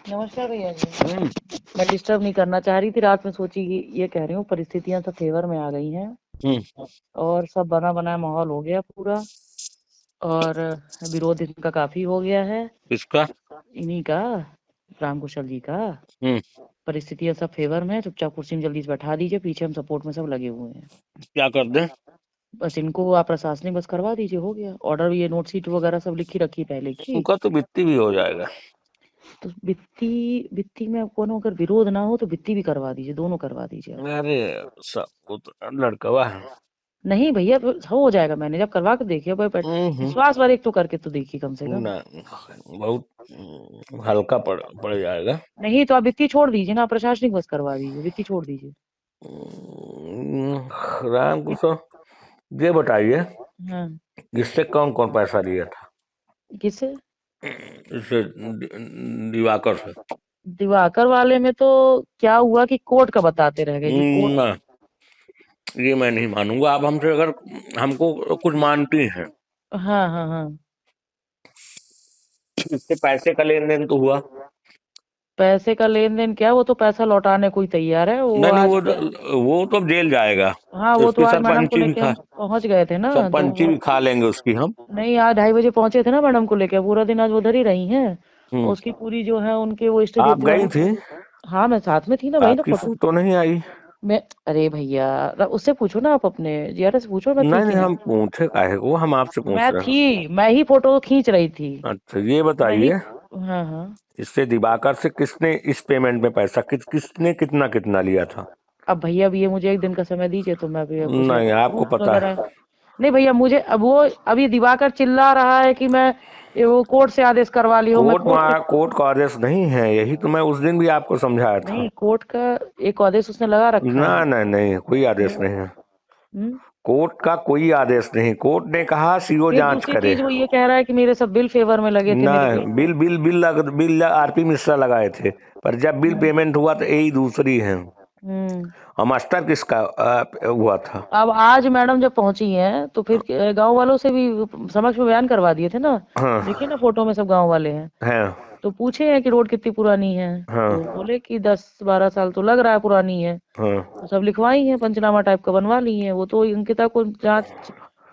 नमस्कार भैया जी। हम्म। मैं डिस्टर्ब नहीं करना चाह रही थी, रात में सोची कि ये कह रही हूँ परिस्थितियां सब फेवर में आ गई हैं हम्म। और सब बना बनाया माहौल हो गया पूरा। और विरोध इनका काफी हो गया है, किसका? इन्हीं का, राम कुशल जी का। हम्म। परिस्थितियां सब फेवर में है, चुपचाप कुर्सी में जल्दी से बैठा दीजिए, पीछे हम सपोर्ट में सब लगे हुए हैं। क्या कर दे? बस इनको आप प्रशासनिक बस करवा दीजिए, हो गया ऑर्डर। ये नोट शीट वगैरह सब लिखी रखी पहले की। उनका तो वित्ती भी हो जाएगा। तो वित्ती वित्ती में आपको ना अगर विरोध ना हो तो वित्ती भी करवा दीजिए, दोनों करवा दीजिए आप। अरे सब वो तो लड़कवा है। नहीं भैया, हो जाएगा मैनेज, आप करवा के देखिए भाई, हम्म। विश्वास वाले एक तो करके तो देखिए कम से कम। ना, बहुत हल्का पड़ जाएगा। नहीं तो आप वित्तीय छोड़ दीजिए ना, प्रशासनिक बस करवा दीजिए, वित्तीय छोड़ दीजिए। राम वित- कुशल, ये बताइए, हाँ। इससे कौन कौन पैसा लिया था? किससे? इससे दिवाकर से। दिवाकर वाले में तो क्या हुआ कि कोर्ट का बताते रह गए कि कोर्ट। ना, ये मैं नहीं मानूंगा। आप हमसे अगर हमको कुछ मानती हैं, हाँ हाँ हाँ। इससे पैसे का लेन देन तो हुआ? पैसे का लेन देन क्या, वो तो पैसा लौटाने को ही तैयार है वो नहीं नहीं, आज। वो तो जेल जाएगा। हाँ, वो तो उसकी आज मैडम को सरपंची भी लेके खा हम पहुंच गए थे ना, तो सरपंची भी खा लेंगे उसकी हम। नहीं, आज 2:30 बजे पहुंचे थे ना मैडम को लेके, पूरा दिन आज वो उधर ही रही हैं। हम्म। उसकी पूरी जो है उनके वो इष्ट आप देवते गई वाली। थी? हाँ, मैं साथ में थी ना, वही ना आपकी फोटो। फोटो नहीं आई। मैं, अरे भैया, उससे पूछो ना, आप अपने जीआरएस से पूछो मैं थी नहीं कि नहीं, नहीं। हम पूछे काहे को, हम आपसे पूछ मैं रहे थी, मैं ही फोटो खींच रही थी। हैं। अच्छा, ये मैं ही। बताइए, हाँ हाँ। इससे दिवाकर से किसने इस पेमेंट में पैसा किसने कितना कितना लिया था? अब भैया, अब ये मुझे एक दिन का समय दीजिए तो मैं भी कुछ नहीं, आपको प्रूफ पता वगैरह। है। नहीं भैया, मुझे अब वो, अभी दिवाकर चिल्ला रहा है कि मैं ये वो कोर्ट से आदेश करवा ली हूँ, मैं कोर्ट के। कोर्ट का आदेश नहीं है, यही तो मैं उस दिन भी आपको समझाया था। नहीं, कोर्ट का एक आदेश उसने लगा रखा ना है। नहीं नहीं, कोई आदेश हम्म। नहीं है। हम्म। कोर्ट का कोई आदेश नहीं। कोर्ट ने कहा सीओ फिर जांच दूसरी करे। चीज वो ये कह रहा है कि मेरे सब बिल फेवर में लगे थे, ना, मेरे bill pay. Bill RP Mishra लगाए थे, पर जब बिल हम्म। पेमेंट हुआ तो यही दूसरी है। हम्म। और मास्टर किसका हुआ था? अब आज मैडम जब पहुंची हैं तो फिर गांव वालों से भी समक्ष में बयान करवा दिए थे ना। हाँ। देखिए ना, फोटो में सब गांव वाले हैं। है। तो पूछे हैं कि रोड कितनी पुरानी है। तो हाँ। बोले कि 10-12 साल तो लग रहा है पुरानी है। हाँ। तो सब लिखवाई है, पंचनामा टाइप का बनवा ली है, वो तो अंकिता को जांच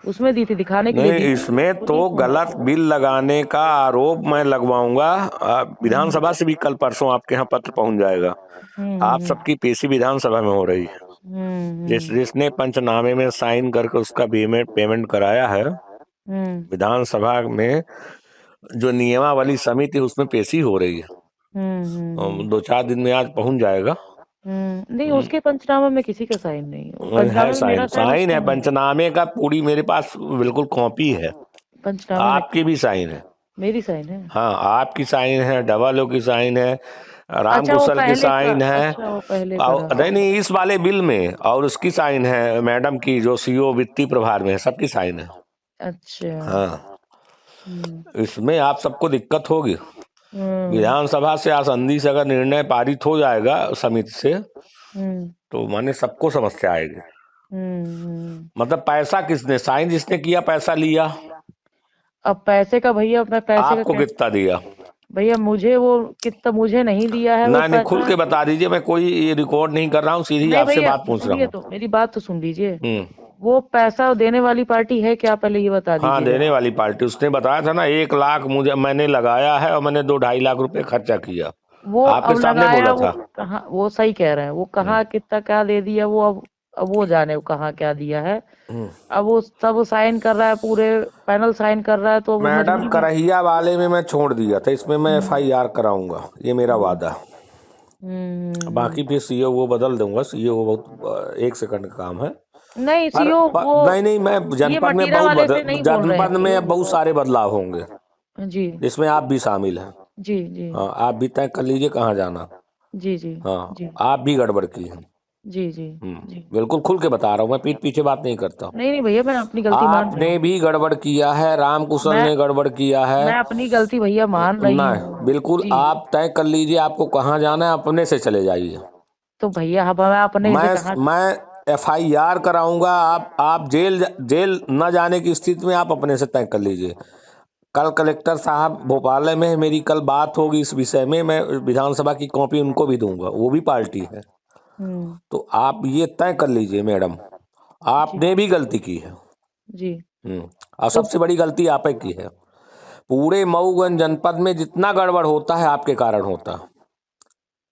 उसमें दी थी, दिखाने के लिए नहीं, दी थी, इसमें खुद तो ही फोन गलत किया। बिल लगाने का आरोप मैं लगवाऊंगा। हम्म। विधानसभा से भी कल परसों आपके यहाँ पत्र पहुंच जाएगा। आप हम्म। सबकी पेशी विधानसभा में हो रही है। हम्म। जिसने पंचनामे में साइन करके उसका पेमेंट पेमेंट कराया है, हम्म। विधानसभा में जो नियमावली समिति उसमें पेशी हो रही है। हम्म। 2-4 दिन में आज पहुंच जाएगा। नहीं, हम्म। उसके पंचनामे में किसी का साइन नहीं है, वो है पंचनामे में साइन, मेरा साइन साइन उसका है नहीं है। पंचनामे का, पूरी मेरे पास बिल्कुल कॉपी है। पंचनामे में आपकी भी साइन है। मेरी साइन है। हाँ, आपकी साइन है, डबल ओ की साइन है, राम अच्छा, वो कुशल की पहले का। साइन है। अच्छा, वो पहले का और रहा। नहीं नहीं, इस वाले बिल में, और उसकी साइन है मैडम की, जो सीओ वित्तीय प्रभार में है, सबकी साइन है। अच्छा। हाँ। हम्म। इसमें आप सबको दिक्कत होगी। हम्म। विधानसभा से आसंदी से अगर निर्णय पारित हो जाएगा समिति से, हम्म। तो माने सबको समस्या आएगी। हम्म। मतलब पैसा किसने, साइन जिसने किया पैसा लिया? अब पैसे का भैया, मैं पैसे का आपको कैसे। कितना दिया? भैया मुझे वो कितना, मुझे नहीं दिया है वो नहीं नहीं, खुल पैसा। के बता दीजिए, मैं कोई रिकॉर्ड नहीं कर रहा हूँ, सीधी नहीं आपसे भैया, बात पूछ रहा सुनिए हूँ। तो, मेरी बात तो सुन लीजिए। हम्म। वो पैसा देने वाली पार्टी है क्या, पहले ये बता हाँ, दीजिएगा। देने वाली पार्टी, उसने बताया था ना, 1 लाख मुझे मैंने लगाया है और मैंने 2-2.5 लाख रुपए खर्चा किया। वो आपके अब सामने लगाया बोला वो था। कहाँ, वो सही कह रहे हैं, वो हम्म। कहाँ कितना क्या दे दिया वो, अब वो जाने वो कहाँ क्या दिया है। हम्म। अब वो सब साइन कर रहा है, पूरे पैनल साइन कर रहा है, तो वो मैडम, मजबूरी में। करहिया वाले में मैं छोड़ दिया था, इसमें मैं हम्म। एफआईआर कराऊंगा, ये मेरा हम्म। वादा। हम्म। बाकी फिर सीओ वो बदल दूंगा, सीओ बहुत 1 सेकंड का काम है। नहीं सीओ वो, नहीं नहीं, मैं ये जनपद में मटीरा वाले से नहीं बोल रहे हैं जनपद सीओ में वो बहुत तो। सारे बदलाव होंगे, जी। जिसमें आप भी शामिल हैं। जी। जी। हाँ, आप भी तय कर लीजिए कहाँ जाना। जी। जी। हाँ, जी। आप भी गड़बड़ की हैं। जी। जी। जी। बिल्कुल खुल के बता रहा हूँ, मैं पीठ पीछे बात नहीं करता। नहीं नहीं भैया, मैं अपनी गलती मान रही आपने हूँ। भी गड़बड़ किया है, राम कुशल मैं ने गड़बड़ किया है। मैं अपनी गलती भैया मान रही ना, हूँ। बिल्कुल जी। आप तय कर लीजिए आपको कहाँ जाना है, अपने से चले जाइए। तो भैया, अब मैं अपने से कहाँ। मैं एफआईआर कराऊंगा। आप जेल जेल न जाने की स्थिति में आप अपने से तय कर लीजिए। कल कलेक्टर साहब भोपाल में मेरी कल बात होगी इस विषय में, मैं विधानसभा की कॉपी उनको भी दूंगा, वो भी पार्टी है। तो आप ये तय कर लीजिए मैडम, आपने भी गलती की है जी। और सबसे बड़ी गलती आप ही की है। पूरे मऊगंज जनपद में जितना गड़बड़ होता है आपके कारण होता है।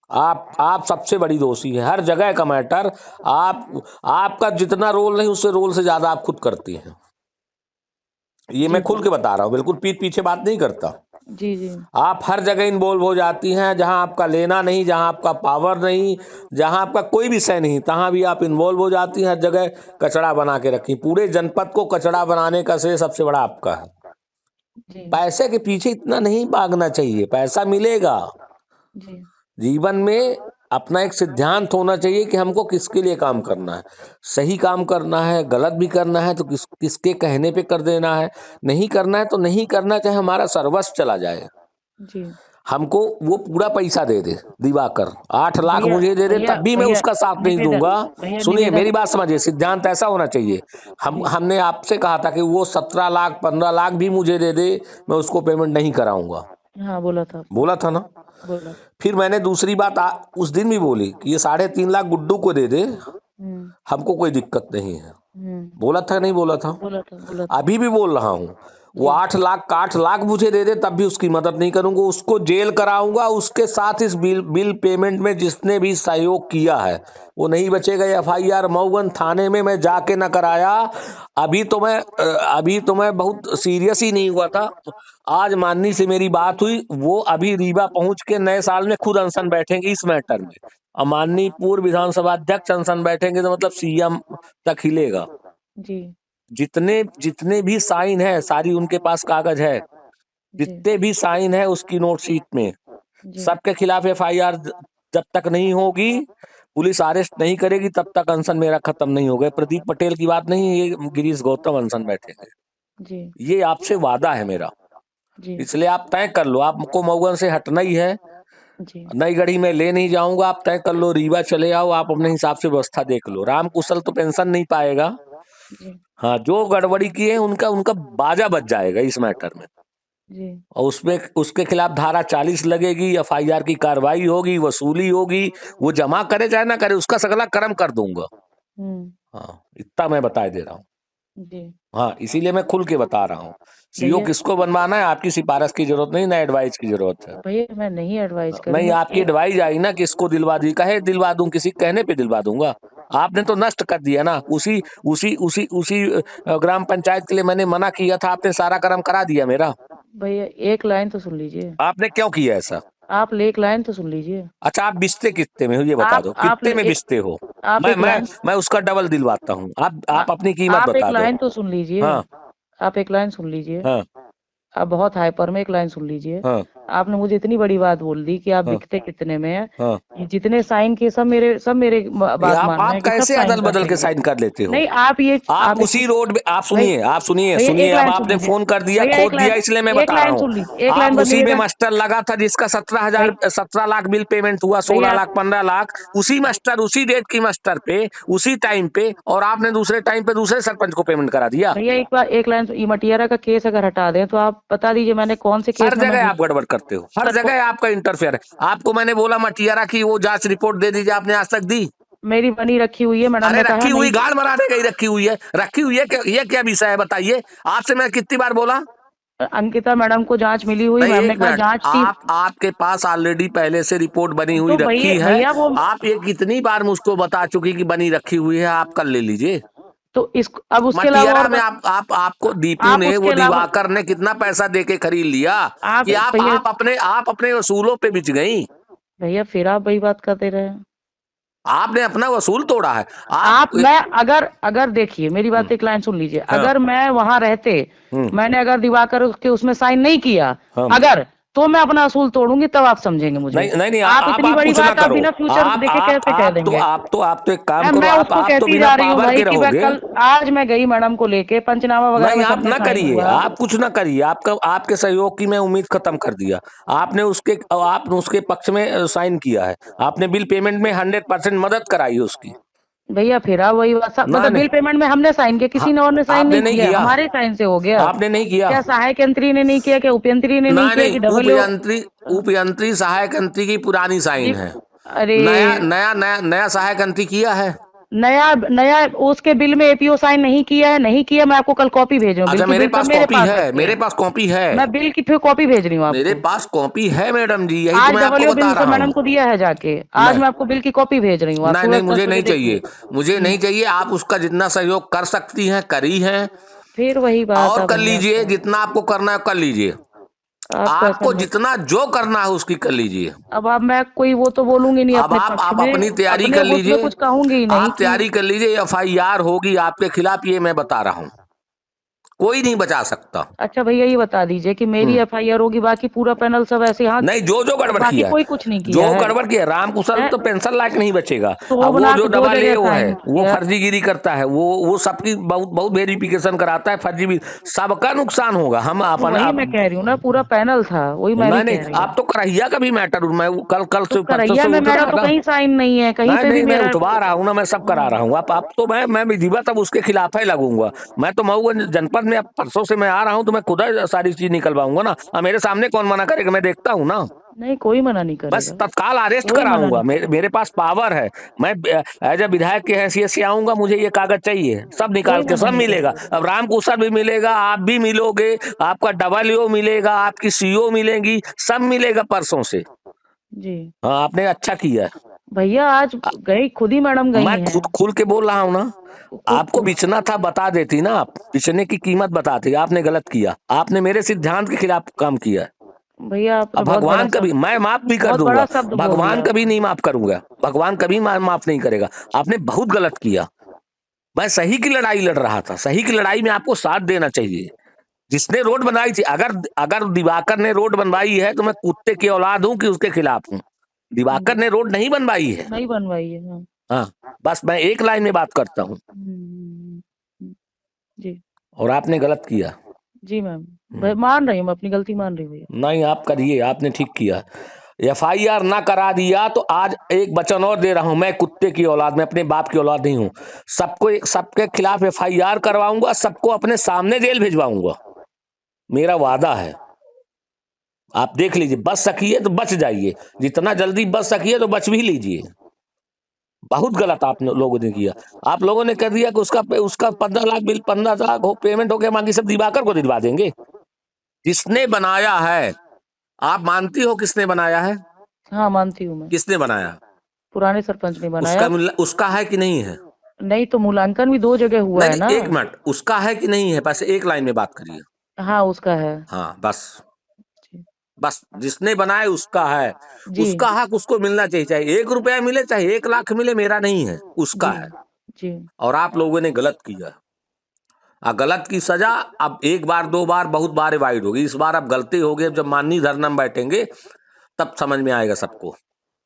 आप सबसे बड़ी दोषी है हर जगह का मैटर। आपका जितना रोल नहीं उससे रोल से ज्यादा आप खुद करती हैं। ये मैं खुल के बता रहा हूँ, बिल्कुल पीठ पीछे बात नहीं करता। जी जी। आप हर जगह इन्वॉल्व हो जाती हैं, जहां आपका लेना नहीं, जहां आपका पावर नहीं, जहां आपका कोई विषय नहीं, तहां भी आप इन्वॉल्व हो जाती हैं। हर जगह कचरा बना के रखी, पूरे जनपद को कचरा बनाने का श्रेय सबसे बड़ा आपका है। जी पैसे के पीछे इतना नहीं भागना चाहिए, पैसा मिलेगा। जी। जीवन में अपना एक सिद्धांत होना चाहिए कि हमको किसके लिए काम करना है। सही काम करना है, गलत भी करना है तो किसके कहने पे कर देना है, नहीं करना है तो नहीं करना, चाहे हमारा सर्वस्व चला जाए। जी। हमको वो पूरा पैसा दे दे, दिवाकर 8 लाख भैया मुझे दे दे, भैया तब भी मैं भैया उसका साथ नहीं निवेदन, दूंगा। भैया सुनिए निवेदन। मेरी बात समझिए, सिद्धांत ऐसा होना चाहिए। हमने आपसे कहा था कि वो 17 लाख 15 लाख भी मुझे दे दे, मैं उसको पेमेंट नहीं कराऊंगा। हाँ बोला था आपने। बोला था ना। बोला। फिर मैंने दूसरी बात उस दिन भी बोली कि ये 3.5 लाख गुड्डू को दे दे, हमको कोई दिक्कत नहीं है। बोला था नहीं बोला था? बोला था बोला था। अभी भी बोल रहा हूँ। वो 8 लाख का 8 लाख मुझे दे दे, तब भी उसकी मदद नहीं करूंगा, उसको जेल कराऊंगा। उसके साथ इस बिल पेमेंट में जिसने भी सहयोग किया है वो नहीं बचेगा। FIR मऊगंज थाने में मैं जाके न कराया। अभी तो मैं बहुत सीरियस ही नहीं हुआ था। आज माननी से मेरी बात हुई, वो अभी रीवा पहुंच के नए साल में खुद अनशन बैठेंगे इस मैटर में। और माननीय पूर्व विधानसभा अध्यक्ष अनशन बैठेंगे तो मतलब CM तक हिलेगा। जी जितने भी साइन है सारी उनके पास कागज है, जितने भी साइन है उसकी नोट शीट में, सबके खिलाफ FIR जब तक नहीं होगी, पुलिस अरेस्ट नहीं करेगी, तब तक अनशन मेरा खत्म नहीं होगा। प्रदीप पटेल की बात नहीं, ये गिरीश गौतम अनशन बैठेंगे। जी ये आपसे वादा है मेरा, जी इसलिए आप तय कर लो। आपको मऊगंज से हटना ही है, जी नई गढ़ी में ले नहीं जाऊंगा, आप तय कर लो, रीवा चले आओ, आप अपने हिसाब से व्यवस्था देख लो। राम कुशल तो पेंशन नहीं पाएगा। जी हाँ, जो गड़बड़ी की है उनका उनका बाजा बच जाएगा इस मैटर में। जी। और उसमें उसके खिलाफ धारा 40 लगेगी, FIR की कार्रवाई होगी, वसूली होगी। वो जमा करे चाहे ना करे, उसका सगला कर्म कर दूंगा। हाँ, इतना मैं बता दे रहा हूँ। जी। हाँ, इसीलिए मैं खुल के बता रहा हूँ। CO भैया किसको बनवाना है, आपकी सिफारिश की जरूरत नहीं, ना एडवाइस की जरूरत है। भैया मैं नहीं एडवाइस करूँ, नहीं, मैं आपकी एडवाइस आई ना, किसको दिलवा दी, कहे दिलवा दूं, किसी कहने पे दिलवा दूंगा। आपने तो नष्ट कर दिया ना। उसी उसी उसी उसी ग्राम पंचायत के लिए मैंने मना किया था, आपने सारा कर्म करा दिया मेरा। भैया एक लाइन तो सुन लीजिए। आपने क्यों किया ऐसा? आप एक लाइन तो सुन लीजिए। अच्छा, आप बिस्ते कितने में हो ये बता दो, आप कितने में बिस्ते हो? आप मैं एक मैं लाइन मैं उसका डबल दिलवाता हूँ। आप अपनी कीमत आप एक बता दो। लाइन तो सुन लीजिए। हाँ आप एक लाइन सुन लीजिए। हाँ आप बहुत हाइपर में एक लाइन सुन लीजिए। हाँ आपने मुझे इतनी बड़ी बात बोल दी कि आप हाँ बिकते कितने में है। हाँ। ये जितने साइन किए सब मेरे बात मान रहे आप हैं कि सब कैसे साइन अदल कर बदल के देंगे। साइन कर लेते हो? नहीं आप आप उसी रोड पे, आप भाई सुनिए भैया सुनिए, एक अब लाइन सुन आपने लीजिए। फोन कर दिया, भैया खोद दिया, इसलिए मैं एक बता रहा लाइन सुन हूँ। लीजिए। एक आप लाइन उसी में निवेदन। मास्टर लगा था जिसका 17 लाख बिल पेमेंट हुआ, 16 भैया लाख 15 लाख, उसी मास्टर, उसी डेट की मास्टर पे, उसी टाइम पे, और आपने दूसरे टाइम पे दूसरे सरपंच को पेमेंट करा दिया। भैया एक बार एक लाइन ई मटियारा का केस अगर हटा दें तो आप बता दीजिए मैंने कौन से हर केस में मैं जगह आप गड़बड़ करते हो, हर जगह आपका इंटरफेयर है। आपको मैंने बोला मटियारा की वो जांच रिपोर्ट दे दीजिए, आपने आज तक दी? मेरी बनी रखी हुई है, मैडम अरे ने कहा रखी हुई नहीं। गाड़ मराने गई, रखी हुई है, रखी हुई है। ये क्या विषय है बताइए? आपसे मैं कितनी बार बोला? अंकिता मैडम को जांच मिली हुई, नहीं, मैम ने एक कहा मिनट, जांच टीम। आपके पास ऑलरेडी पहले से रिपोर्ट बनी हुई तो रखी है। भैया वो आप ये कितनी बार मुझको बता चुकी कि बनी रखी हुई है, आप कल ले लीजिए। तो इस अब उसके अलावा मटियारा और में आपको दीपू आप ने, उसके वो अलावा दिवाकर ने कितना पैसा देके खरीद लिया आप कि भैया आप अपने वसूलों पे बिच गई। भैया फिर आप वही बात करते रहे। आपने अपना वसूल तोड़ा है। मैं अगर देखिए मेरी बात एक लाइन सुन लीजिए। हाँ, अगर मैं वहां रहते, मैंने अगर दिवाकर के उसमें साइन नहीं किया, हाँ, अगर तो मैं अपना असूल तोड़ूंगी, तब आप समझेंगे मुझे। नहीं नहीं नहीं, आप इतनी आप बड़ी कुछ ना बात आप करो। बिना फ्यूचर देखे कैसे कह देंगे? आप तो एक काम करो, मैं आप उसको तो कहती बिना जा रही हूँ पावर भाई के कि मैं रहोगे। कल आज मैं गई मैडम को लेके पंचनामा वगैरह नहीं, में आप सब में ना साइन करिए, हुआ। आप कुछ ना करिए। आपके सहयोग की मैं उम्मीद खत्म कर दिया। आपने उसके पक्ष में साइन किया है, आपने बिल पेमेंट में 100% मदद कराई है उसकी। भैया फिर आप वही बात ना मतलब नहीं, बिल पेमेंट में हमने साइन किया, किसी हाँ, ने और ने साइन आपने नहीं नहीं किया, किया, हमारे साइन से हो गया। आपने नहीं किया। क्या सहायक यंत्री ने नहीं किया, क्या उपयंत्री ने नहीं ना किया, नहीं, कि डब्ल्यू? उपयंत्री सहायक यंत्री की पुरानी जी। साइन है। अरे नया सहायक यंत्री किया है। नया नया उसके बिल में एपीओ साइन नहीं किया है, नहीं किया। मैं आपको कल कॉपी भेज रही हूँ, बिल अच्छा, की मेरे बिल सब पास मेरे कॉपी पास है, रखे मेरे हैं। पास कॉपी है, मैं बिल की फिर कॉपी भेज रही हूँ मेरे आपको। पास कॉपी है मैडम जी, यही तो आज मैं आपको डब्ल्यू बता बिल से रहा मैडम हूँ। को दिया है जाके, आज नहीं, मैं आपको बिल की कॉपी भेज रही हूँ, आप नहीं सुबह नहीं, 10 मुझे बजे नहीं चाहिए, देखिए। मुझे नहीं चाहिए। आप उसका जितना सहयोग कर सकती हैं करी हैं, फिर वही बात और है कर भैया, लीजिए, क्या जितना आपको करना है कर लीजिए। आपको ऐसा आपको नहीं। जितना जो करना है उसकी कर लीजिए। अब आप मैं कोई वो तो बोलूंगी नहीं अब अपने पक्ष आप में, अपनी तैयारी अपने कर उसमें लीजिए, कुछ कहूंगी ही नहीं आप कि। तैयारी कर लीजिए, एफआईआर होगी आपके खिलाफ, ये मैं बता रहा हूँ, कोई नहीं बचा सकता। अच्छा भैया ये बता दीजिए कि मेरी हम्म। एफआईआर होगी, बाकी पूरा पैनल सब ऐसे हाथ, नहीं, जो जो गड़बड़ बाकी किया है, कोई कुछ नहीं जो किया है। गड़बड़ किया, राम कुशल हैं? तो पेंशन लायक नहीं बचेगा। अब वो शोभना जो को 2 डबल ए जगह वो है, साइन वो किया। फर्जीगिरी करता है, वो सबकी बहुत बहुत वेरिफिकेशन कराता है, फर्जी भी, सबका नुकसान होगा। हम तो अपन वही आप, मैं कह रही हूँ ना, पूरा पैनल था, वही मैं भी नहीं नहीं, कह रही हूँ। आप तो करहिया का भी मैटर, मैं कल कल तो से परसों करैया से में उठ मेरा रहा तो था। कहीं साइन नहीं है, कहीं नहीं पे भी नहीं, मैं मेरा। उठवा रहा हूँ ना, मैं सब करा हाँ। रहा हूँ। आप तो मैं विधिवत अब उसके खिलाफ ही लगूंगा। मैं तो मऊगंज जनपद में अब परसों से मैं आ रहा हूँ, तो मैं खुद ही सारी चीज निकलवाऊंगा ना। अब मेरे सामने कौन मना करेगा, मैं देखता हूँ ना। नहीं कोई मना नहीं बस करेगा, तत्काल अरेस्ट कोई मना कराऊंगा, नहीं करेगा, मेरे पास पावर है। मैं एज ए विधायक की हैसियत से आऊंगा, मुझे ये कागज चाहिए, सब निकाल कोई के मना सब नहीं मिलेगा। करेगा। अब राम कुशल भी मिलेगा, आप भी मिलोगे, आपका डबल मिलेगा, आपकी सीओ मिलेगी, सब मिलेगा परसों से। जी हाँ, आपने अच्छा किया। भैया, आज गई खुद ही मैडम मैं गई हैं। खुद खुल के बोल रहा हूँ ना। आपको खुद बिचना था, बता देती ना, आप बिचने की कीमत बताती। आपने गलत किया, आपने मेरे सिद्धांत के खिलाफ काम किया। भैया आपने अब बहुत बड़ा भगवान कभी, शब्द, मैं माफ भी कर बहुत बड़ा दूंगा, शब्द बोल भगवान दिया कभी आपने। नहीं माफ करूंगा, भगवान कभी माफ नहीं करेगा। आपने बहुत गलत किया। मैं सही की लड़ाई लड़ रहा था, सही की लड़ाई में आपको साथ देना चाहिए। जिसने रोड बनवाई थी, अगर अगर दिवाकर ने रोड बनवाई है तो मैं कुत्ते की औलाद हूं कि उसके खिलाफ हूं। दिवाकर ने रोड नहीं बनवाई है। नहीं बनवाई है, हाँ। हाँ, बस मैं एक लाइन में बात करता हूँ, हम्म, जी। और आपने गलत किया। जी मैम, हम्म। मान रही हूँ, मैं अपनी गलती मान रही हूँ भैया। नहीं, आप करिए, आपने ठीक किया। एफआईआर ना करा दिया तो आज एक वचन और दे रहा हूं, मैं कुत्ते की औलाद, मैं अपने बाप की औलाद नहीं हूं। सबके खिलाफ एफआईआर करवाऊंगा, सबको अपने सामने जेल भिजवाऊंगा, मेरा वादा है। आप देख लीजिए, बच सकिए तो बच जाइए, जितना जल्दी बच सकिए तो बच भी लीजिए। बहुत गलत आप लोगों ने किया। आप लोगों ने कर दिया कि उसका उसका 15 लाख बिल, 15 लाख हो पेमेंट हो गया, बाकी सब दिवाकर को दिलवा देंगे। जिसने बनाया है, आप मानती हो किसने बनाया है? हाँ मानती हूँ मैं, किसने बनाया? पुराने सरपंच ने बनाया। उसका है कि नहीं है? नहीं तो मूल्यांकन भी 2 जगह हुआ नहीं है ना। नहीं, एक मिनट, उसका है कि नहीं है, बस एक लाइन में बात करिए। हाँ उसका है। हाँ, बस जी। बस, जिसने बनाए उसका है। जी। उसका हक उसको मिलना चाहिए, चाहे 1 रुपया मिले, चाहे 1 लाख मिले, मेरा नहीं है, उसका जी। है। जी। और आप लोगों ने गलत किया। गलत की सजा अब एक बार, 2 बार, बहुत बार अवॉइड होगी। इस बार अब गलती होगी, अब जब माननी धरना में बैठेंगे तब समझ में आएगा सबको।